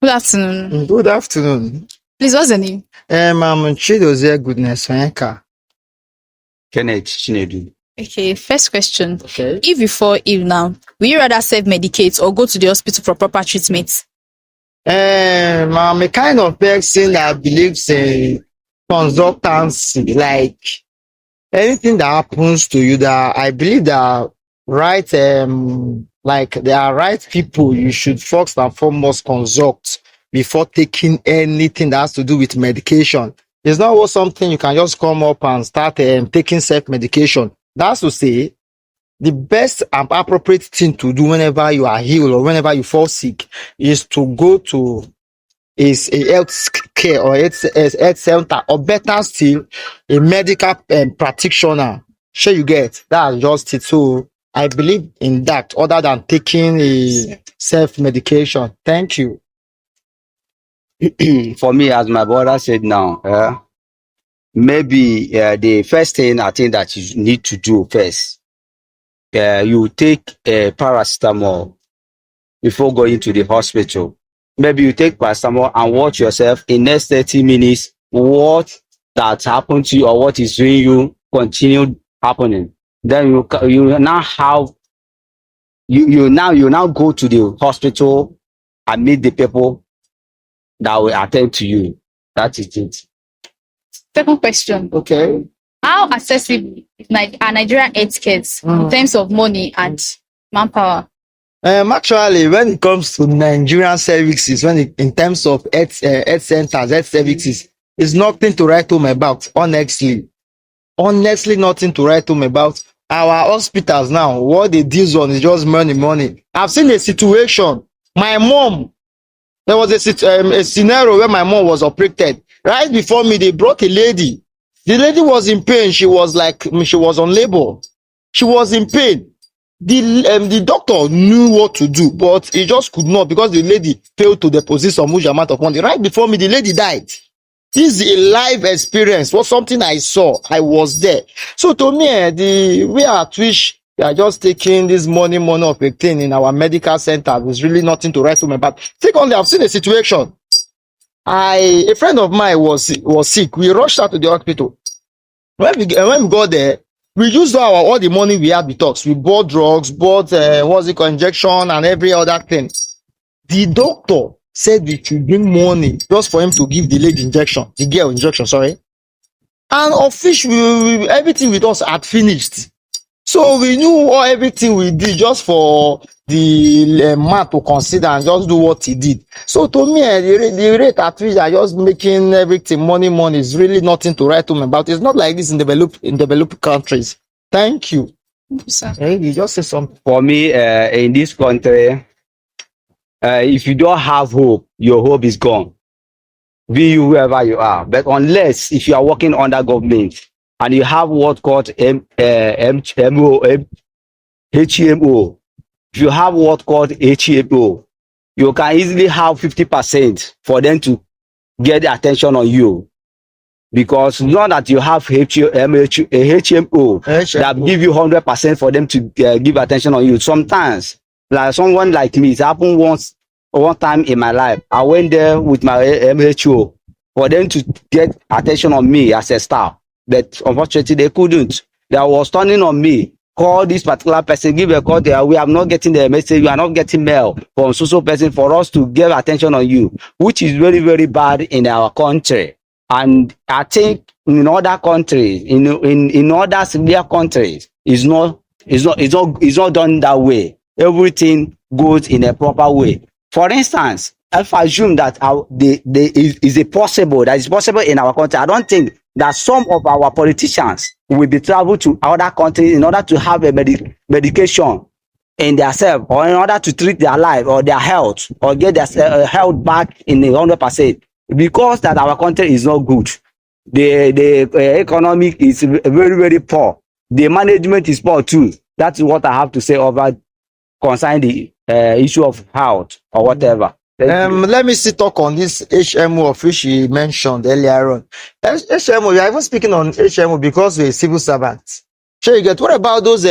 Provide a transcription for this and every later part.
Good afternoon. Good afternoon. Please, what's the name? I'm Chidozie Goodness Onyenka. Kenneth Chinedu. Okay, first question. Okay. If you fall ill now, will you rather self-medicate or go to the hospital for proper treatment? I'm a kind of person that believes in consultancy. Like anything that happens to you, that I believe that like there are right people you should first and foremost consult before taking anything that has to do with medication. It's not something you can just come up and start taking self-medication. That's to say, the best and appropriate thing to do whenever you are ill or whenever you fall sick is to go to a health care or health center, or better still, a medical practitioner. Sure, you get that's just it. So I believe in that other than taking a self-medication. Thank you. For me, as my brother said now, maybe the first thing I think that you need to do first, you take paracetamol before going to the hospital. Maybe you take paracetamol and watch yourself in next 30 minutes, what that happened to you or what is doing you continue happening. Then you now have you now go to the hospital and meet the people that will attend to you. That is it. Second question. Okay. How accessible are Nigerian healthcare in terms of money and manpower? Actually, when it comes to Nigerian services, in terms of health centers, health services, it's nothing to write home about. Honestly, nothing to write home about. Our hospitals now, what they deal on is just money. I've seen a situation. My mom, there was a scenario where my mom was operated. Right before me, they brought a lady. The lady was in pain. She was on labor. She was in pain. The doctor knew what to do, but he just could not, because the lady failed to deposit some huge amount of money. Right before me, the lady died. This is a live experience. Was something I saw. I was there. So to me, the way at which we are just taking this money of a thing in our medical center was really nothing to write home about. Secondly, I've seen a situation. A friend of mine was sick. We rushed her to the hospital. When we got there, we used all the money we had with us. We bought drugs, bought injection and every other thing. The doctor said we should bring money just for him to give the lady injection, the girl injection, sorry. And of which everything with us had finished. So we knew everything we did just for the man to consider and just do what he did. So to me, the rate at which they are just making everything money is really nothing to write home about. It's not like this in developed countries. Thank you. Hey, you just say something. For me, in this country, if you don't have hope, your hope is gone. Be you wherever you are. But unless if you are working under government and you have what's called HMO, if you have what's called HMO, you can easily have 50% for them to get the attention on you. Because not that you have HMO that give you 100% for them to give attention on you. Sometimes, like someone like me, it happened one time in my life. I went there with my MHO for them to get attention on me as a staff. But unfortunately, they couldn't. They was turning on me. Call this particular person, give a call there. We are not getting the message. We are not getting mail from so person for us to give attention on you, which is very, very bad in our country. And I think in other countries, in other severe countries, it's not done that way. Everything goes in a proper way. For instance, if I assume that it's possible in our country, I don't think that some of our politicians will be travel to other countries in order to have a medication in their self, or in order to treat their life or their health, or get their health back in 100%. Because that our country is not good. The economic is very, very poor. The management is poor too. That's what I have to say over concerning the issue of health or whatever. Let me talk on this HMO of which you mentioned earlier on. HMO, we are even speaking on HMO because we're a civil servant. Sure, you get. What about those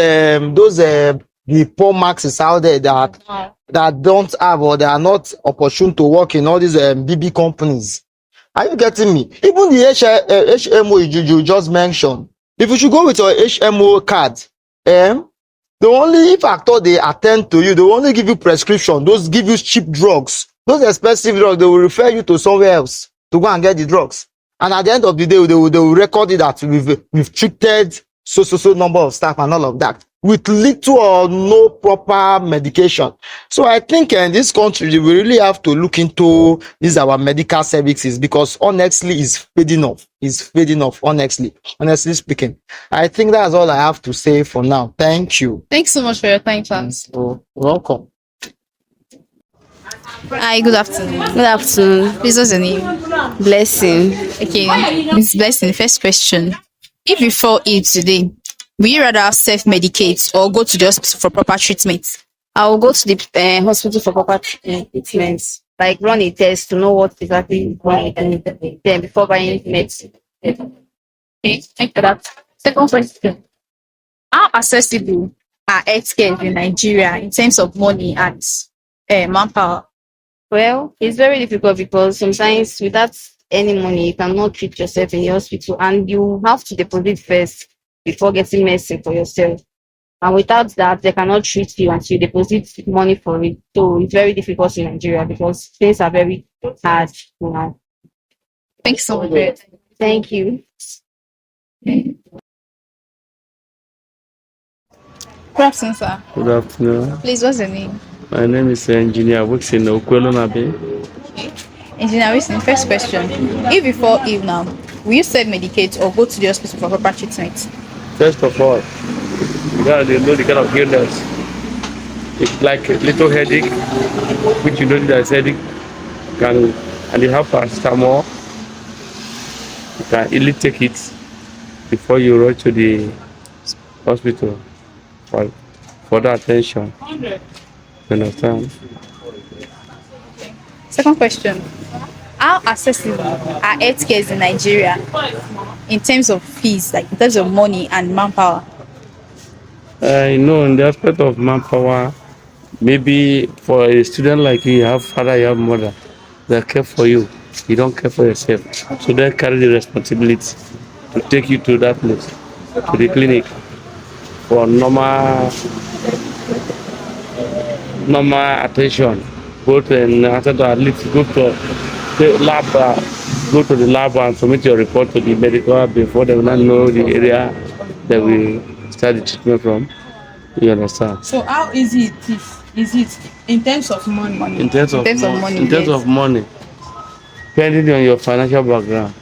the poor maxes out there that don't have or they are not opportune to work in all these BB companies. Are you getting me? Even the HMO you just mentioned, if you should go with your HMO card, the only if actor they attend to you, they will only give you prescription. Those give you cheap drugs. Those expensive drugs, they will refer you to somewhere else to go and get the drugs. And at the end of the day, they will record it that we've treated so number of staff and all of that with little or no proper medication. So I think in this country, we really have to look into these our medical services because honestly, it's fading off. It's fading off, honestly speaking. I think that's all I have to say for now. Thank you. Thanks so much for your time, Chance. Welcome. Hi, good afternoon. Good afternoon. Please, what's your name? Blessing. Okay, Miss Blessing, first question. If you fall ill today, will you rather self-medicate or go to the hospital for proper treatment? I will go to the hospital for proper treatment, like run a test to know what exactly is wrong with them before buying medicine. Okay, thank you for that. Second question. How accessible are healthcare in Nigeria in terms of money and manpower? Well, it's very difficult because sometimes without any money, you cannot treat yourself in the hospital, and you have to deposit first before getting medicine for yourself. And without that, they cannot treat you until you deposit money for it. So it's very difficult in Nigeria because things are very hard now. Thanks so much for your time. Thank you. Good afternoon, sir. Good afternoon. Please, what's your name? My name is Engineer works in Okwelonabe. Okay. Engineer Wilson, first question. If you fall ill now, will you self-medicate or go to the hospital for proper treatment? First of all, you gotta know the kind of illness. It's like a little headache, which you know that is headache, and you have paracetamol. You can easily take it before you rush to the hospital for further attention. You understand? Second question. How accessible are healthcare in Nigeria in terms of fees, like in terms of money and manpower? In the aspect of manpower, maybe for a student like you have father, you have mother, they care for you. You don't care for yourself. So they carry the responsibility to take you to that place, to the clinic, for normal attention. Go to at least go to the lab, go to the lab and submit your report to the medical before they will not know the area that we start the treatment from. You understand? So how easy it is it in terms of money? In terms of money, depending on your financial background,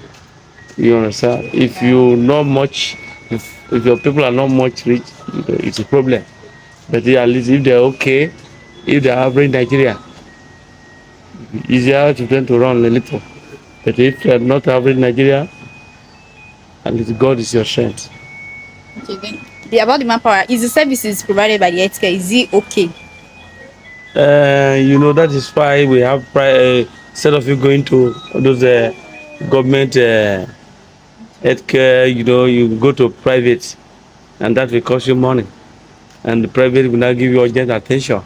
you understand. If you not much, if your people are not much rich, it's a problem. But at least if they're okay, if they're average Nigeria, easier to them to run a little. But if they're not average Nigeria, at least God is your strength. Okay, then. About the manpower, is the services provided by the healthcare, is it okay? That is why we have instead of you going to those government healthcare, you go to private, and that will cost you money, and the private will not give you urgent attention.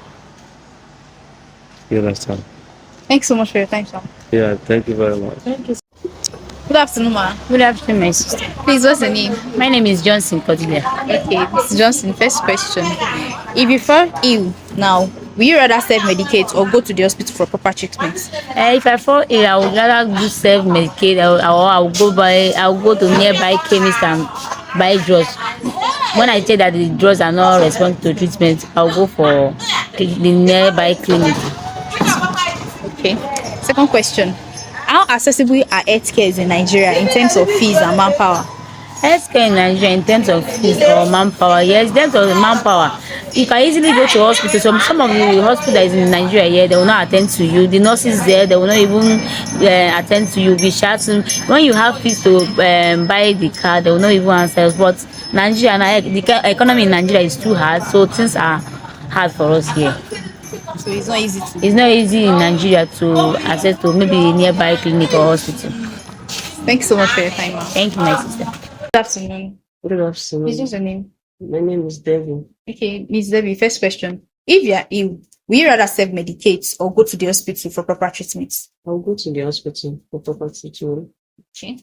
You understand? Thanks so much for your time, sir. Yeah, thank you very much. Thank you. Good afternoon, ma. Good afternoon, my sister. Please, what's your name? My name is Johnson Kodilia. Okay, Mr. Johnson, first question. If you fall ill now, will you rather self-medicate or go to the hospital for proper treatment? If I fall ill, I would rather do self-medicate, or I'll go to nearby chemist and buy drugs. When I say that the drugs are not responding to treatment, I'll go for the nearby clinic. Okay. Second question. How accessible are healthcare in Nigeria in terms of fees and manpower? Healthcare in Nigeria in terms of fees or manpower, yes, in terms of manpower, you can easily go to hospital. Some of the hospital that is in Nigeria here, they will not attend to you. The nurses there, they will not even attend to you. Be shouting. When you have fees to buy the car, they will not even answer. But Nigeria, the economy in Nigeria is too hard, so things are hard for us here. So it's not easy to. It's not easy in Nigeria to access to maybe a nearby clinic or hospital. Thanks so much for your time, ma'am. Thank you, my sister. Good afternoon. Good afternoon. Please, what's your name? My name is Debbie. Okay, Ms. Debbie, first question. If you are ill, will you rather self-medicate or go to the hospital for proper treatment? I'll go to the hospital for proper treatment. Okay.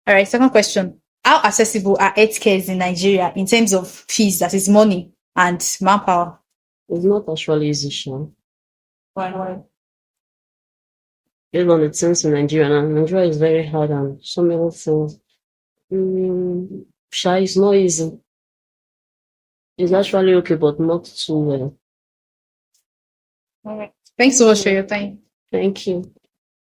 All right, second question. How accessible are healthcare in Nigeria in terms of fees, that is money, and manpower? It's not actually easy, Sha. Why? Based on the things in Nigeria, and Nigeria is very hard and so many things. Sha, it's not easy. It's actually okay, but not too well. All right. Thanks so much for your time. Thank you.